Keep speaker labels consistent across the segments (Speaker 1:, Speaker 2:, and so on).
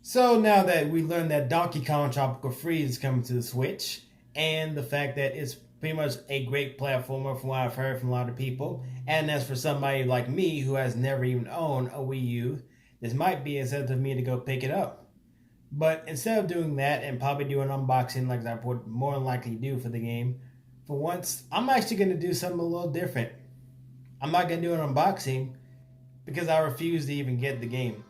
Speaker 1: So now that we learned that Donkey Kong Tropical Freeze is coming to the Switch, and the fact that it's pretty much a great platformer from what I've heard from a lot of people, and as for somebody like me who has never even owned a Wii U, this might be incentive for me to go pick it up. But instead of doing that and probably do an unboxing like I would more than likely do for the game, for once, I'm actually going to do something a little different. I'm not going to do an unboxing because I refuse to even get the game.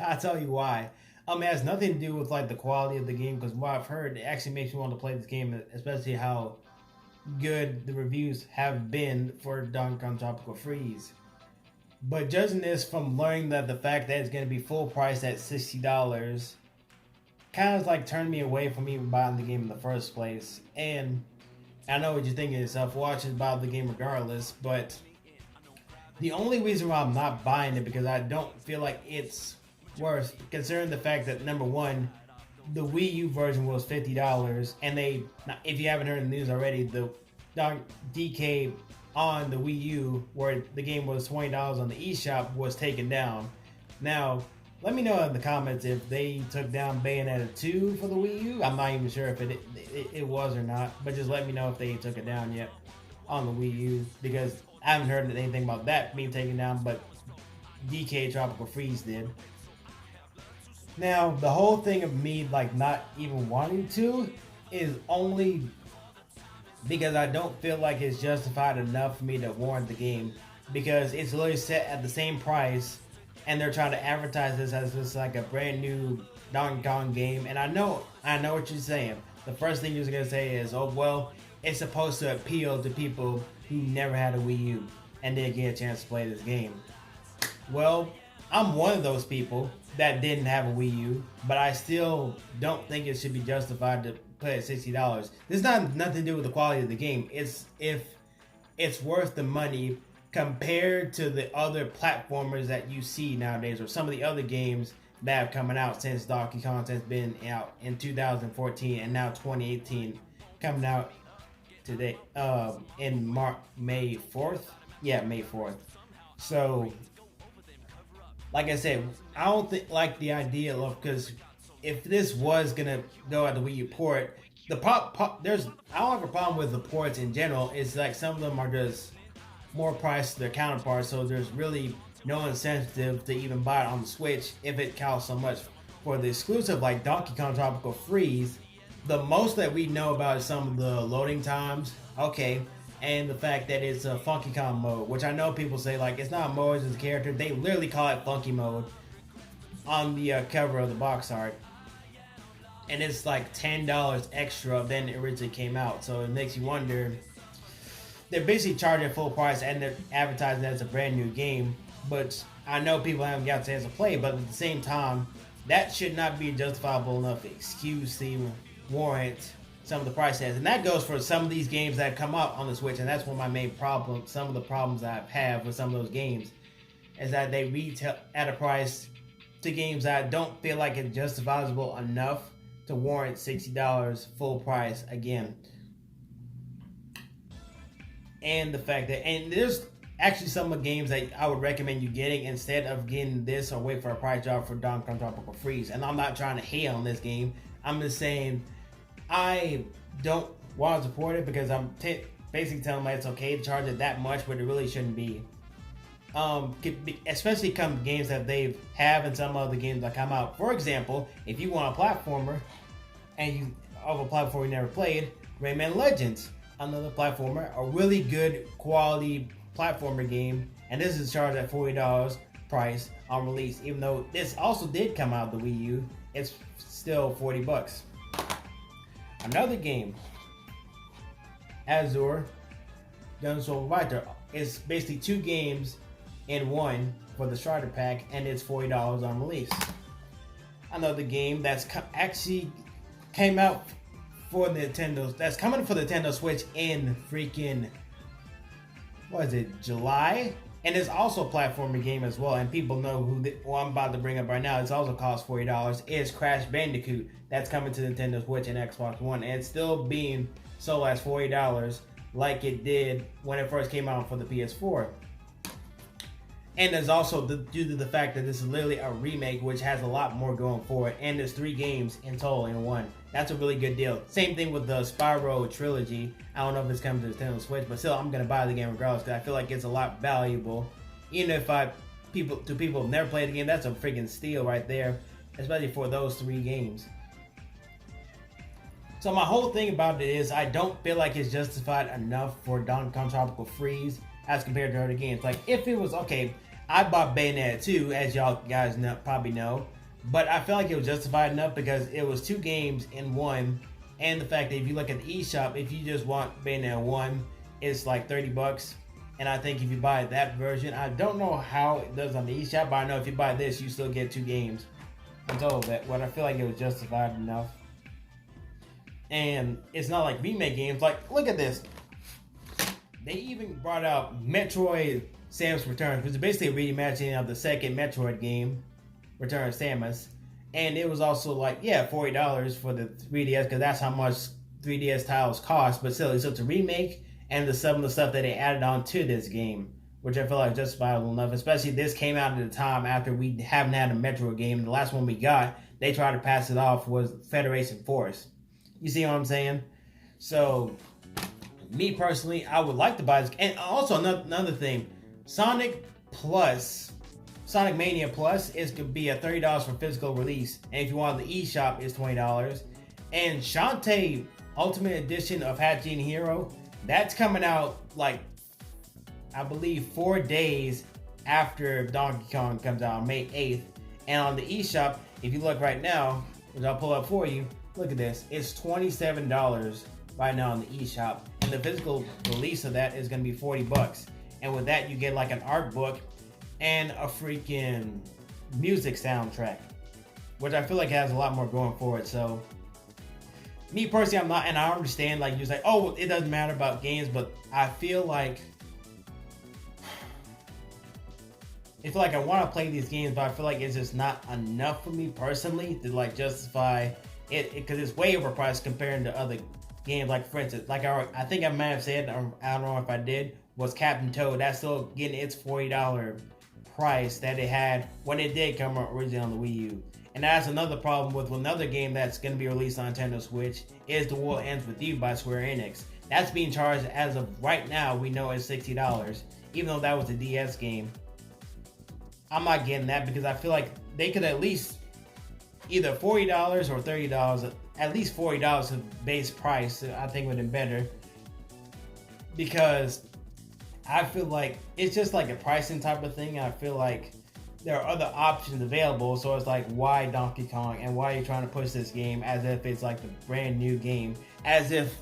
Speaker 1: I'll tell you why. It has nothing to do with like the quality of the game because what I've heard it actually makes me want to play this game, especially how good the reviews have been for Donkey Kong Tropical Freeze. But judging this from learning that the fact that it's going to be full price at $60 kind of like turned me away from even buying the game in the first place. And I know what you're thinking to yourself, well, I should buy the game regardless, but the only reason why I'm not buying it because I don't feel like it's worth, considering the fact that number one, the Wii U version was $50, and if you haven't heard the news already, the DK on the Wii U, where the game was $20 on the eShop, was taken down. Now, let me know in the comments if they took down Bayonetta 2 for the Wii U. I'm not even sure if it was or not, but just let me know if they took it down yet on the Wii U, because I haven't heard anything about that being taken down, but DK Tropical Freeze did. Now, the whole thing of me like not even wanting to is only because I don't feel like it's justified enough for me to warrant the game, because it's literally set at the same price and they're trying to advertise this as just like a brand new Donkey Kong game. And I know what you're saying. The first thing you're gonna say is, oh well, it's supposed to appeal to people who never had a Wii U and didn't get a chance to play this game. Well, I'm one of those people that didn't have a Wii U, but I still don't think it should be justified to pay $60. This is nothing to do with the quality of the game. It's if it's worth the money compared to the other platformers that you see nowadays, or some of the other games that have coming out since Donkey Kong has been out in 2014 and now 2018 coming out today in May 4th. Yeah, May 4th. So like I said, I don't like the idea of, because if this was gonna go at the Wii U port, I don't have a problem with the ports in general. It's like some of them are just more priced to their counterparts, so there's really no incentive to even buy it on the Switch if it costs so much. For the exclusive like Donkey Kong Tropical Freeze, the most that we know about is some of the loading times. Okay. And the fact that it's a Funky Kong mode, which I know people say like it's not a mode, it's a character. They literally call it Funky mode on the cover of the box art, and it's like $10 extra than it originally came out. So it makes you wonder. They're basically charging full price and they're advertising that it's a brand new game, but I know people haven't got a chance to play. But at the same time, that should not be a justifiable enough excuse to warrant some of the price tags. And that goes for some of these games that come up on the Switch, and that's one of my main problems. Some of the problems I've had with some of those games is that they retail at a price to games that I don't feel like it's justifiable enough to warrant $60 full price again. And the fact that, and there's actually some of the games that I would recommend you getting instead of getting this or wait for a price drop for Donkey Kong Tropical Freeze. And I'm not trying to hate on this game. I'm just saying I don't want to support it because I'm basically telling them it's okay to charge it that much, but it really shouldn't be. Especially come games that they have and some other games that come out. For example, if you want a platformer and you of a platform you never played, Rayman Legends, another platformer, a really good quality platformer game, and this is charged at $40 price on release. Even though this also did come out of the Wii U, it's still $40. Another game, Azure Gunsoul Fighter, is basically two games in one for the starter pack, and it's $40 on release. Another game that's actually came out for Nintendo, that's coming for the Nintendo Switch in freaking, what is it, July? And it's also a platformer game as well, and people know who I'm about to bring up right now. It's also costs $40. It's Crash Bandicoot. That's coming to Nintendo Switch and Xbox One, and it's still being sold as $40 like it did when it first came out for the PS4. And there's also due to the fact that this is literally a remake, which has a lot more going for it, and there's 3 games in total in one. That's a really good deal. Same thing with the Spyro trilogy. I don't know if it's coming to the Nintendo Switch, but still, I'm gonna buy the game regardless because I feel like it's a lot valuable. Even if people who've never played the game, that's a freaking steal right there, especially for those 3 games. So my whole thing about it is I don't feel like it's justified enough for Donkey Kong Tropical Freeze as compared to other games. Like, if it was, okay, I bought Bayonetta 2, as y'all guys probably know, but I feel like it was justified enough because it was 2 games in one, and the fact that if you look at the eShop, if you just want Bayonetta 1, it's like $30, and I think if you buy that version, I don't know how it does on the eShop, but I know if you buy this, you still get 2 games. And so that, what I feel like it was justified enough. And it's not like remake games. Like, look at this. They even brought out Metroid Samus Returns, which is basically a reimagining of the second Metroid game, Return of Samus. And it was also like, yeah, $40 for the 3DS, because that's how much 3DS titles cost. But still, it's a remake, and some of the stuff that they added on to this game, which I feel like is justifiable enough. Especially this came out at a time after we haven't had a Metroid game. The last one we got, they tried to pass it off, was Federation Force. You see what I'm saying? So, me personally, I would like to buy this. And also, another thing, Sonic Mania Plus is going to be at $30 for physical release. And if you want the eShop, it's $20. And Shantae Ultimate Edition of Hatching Hero, that's coming out, like, I believe 4 days after Donkey Kong comes out on May 8th. And on the eShop, if you look right now, which I'll pull up for you, look at this. It's $27 right now on the eShop. And the physical release of that is going to be $40. And with that, you get like an art book and a freaking music soundtrack, which I feel like has a lot more going for it. So, me personally, I'm not, and I understand, like, you're like, oh, it doesn't matter about games, but I feel like I want to play these games, but I feel like it's just not enough for me personally to like justify it, because it's way overpriced compared to other games. Like, for instance, like I think I might have said, I don't know if I did, was Captain Toad. That's still getting its $40 price that it had when it did come out originally on the Wii U. And that's another problem with another game that's going to be released on Nintendo Switch, is The World Ends With You by Square Enix. That's being charged, as of right now, we know it's $60, even though that was a DS game. I'm not getting that because I feel like they could at least either $40 or $30, at least $40 of base price, I think would have been better. Because I feel like it's just like a pricing type of thing. I feel like there are other options available, so it's like, why Donkey Kong, and why are you trying to push this game as if it's like the brand new game, as if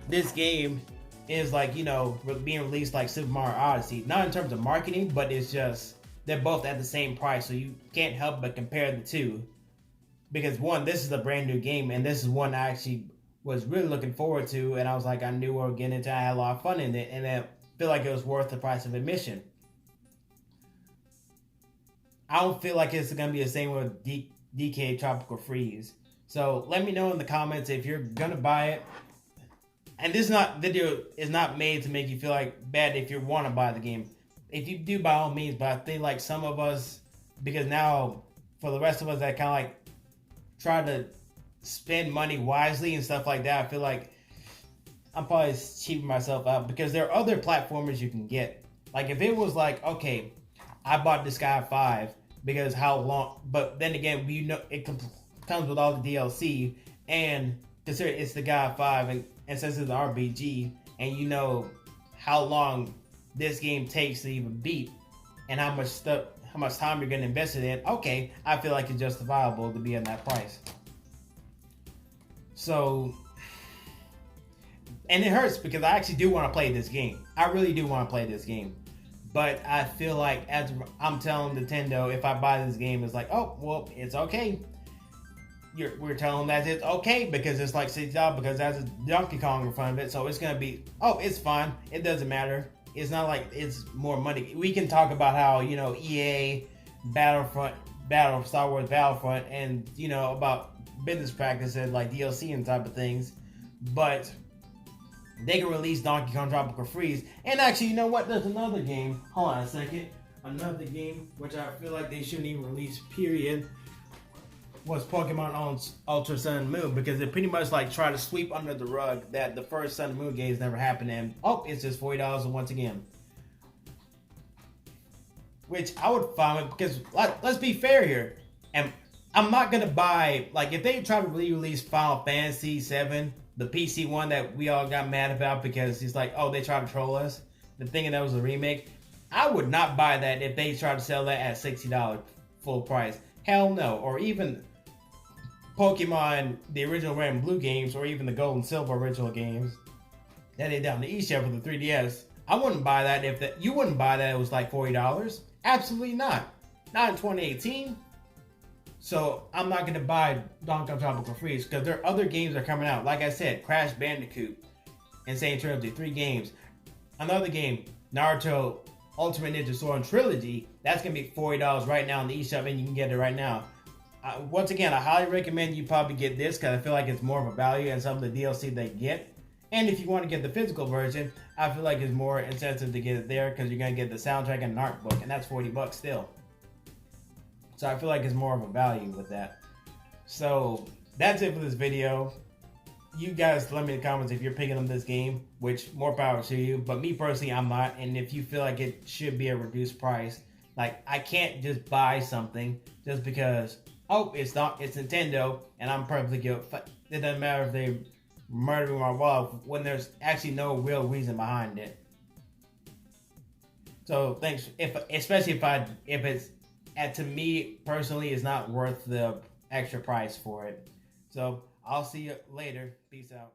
Speaker 1: this game is like, you know, being released like Super Mario Odyssey. Not in terms of marketing, but it's just they're both at the same price, so you can't help but compare the two. Because one, this is a brand new game, and this is one I actually was really looking forward to, and I was like, I knew we were getting into it, I had a lot of fun in it, and I feel like it was worth the price of admission. I don't feel like it's going to be the same with DK Tropical Freeze. So let me know in the comments if you're going to buy it. And this video is not made to make you feel like bad if you want to buy the game. If you do, by all means, but I think like some of us, because now for the rest of us that kind of like try to spend money wisely and stuff like that, I feel like I'm probably cheaping myself out, because there are other platformers you can get. Like if it was like, okay, I bought the Sky 5 because how long, but then again, you know, it comes with all the DLC, and consider it's the Sky 5, and since it's an RPG, and you know how long this game takes to even beat, and how much time you're going to invest in it, okay, I feel like it's justifiable to be at that price. So, and it hurts because I actually do want to play this game. I really do want to play this game. But I feel like, as I'm telling Nintendo, if I buy this game, it's like, oh, well, it's okay. We're telling them that it's okay because it's like $60, because that's a Donkey Kong in front of it. So it's going to be, oh, it's fine. It doesn't matter. It's not like it's more money. We can talk about how, you know, EA, Star Wars Battlefront, and, you know, about business practices like DLC and type of things. But they can release Donkey Kong Tropical Freeze. And actually, you know what? There's another game. Hold on a second. Another game which I feel like they shouldn't even release, period, was Pokemon Ultra Sun and Moon, because they pretty much like try to sweep under the rug that the first Sun and Moon games never happened, and it's just $40 once again. Which I would find, because let's be fair here, and I'm not gonna buy, like, if they try to re-release Final Fantasy VII, the PC one that we all got mad about because he's like, oh, they tried to troll us, thinking that was a remake. I would not buy that if they try to sell that at $60 full price. Hell no. Or even Pokemon, the original Red and Blue games, or even the Gold and Silver original games that they did on the eShop for the 3DS. I wouldn't buy that you wouldn't buy that if it was like $40. Absolutely not. Not in 2018. So I'm not gonna buy Donkey Kong Tropical Freeze because there are other games that are coming out. Like I said, Crash Bandicoot, Insane Trilogy, 3 games. Another game, Naruto Ultimate Ninja Storm Trilogy, that's gonna be $40 right now on the eShop, and you can get it right now. Once again, I highly recommend you probably get this because I feel like it's more of a value and some of the DLC they get. And if you want to get the physical version, I feel like it's more incentive to get it there because you're gonna get the soundtrack and an art book, and that's $40 still. So I feel like it's more of a value with that. So that's it for this video. You guys let me in the comments if you're picking up this game, which more power to you. But me personally, I'm not. And if you feel like it should be a reduced price, like I can't just buy something just because, it's Nintendo and I'm perfectly good. It doesn't matter if they murder my wallet when there's actually no real reason behind it. So thanks. Especially if it's to me personally, it's not worth the extra price for it. So I'll see you later. Peace out.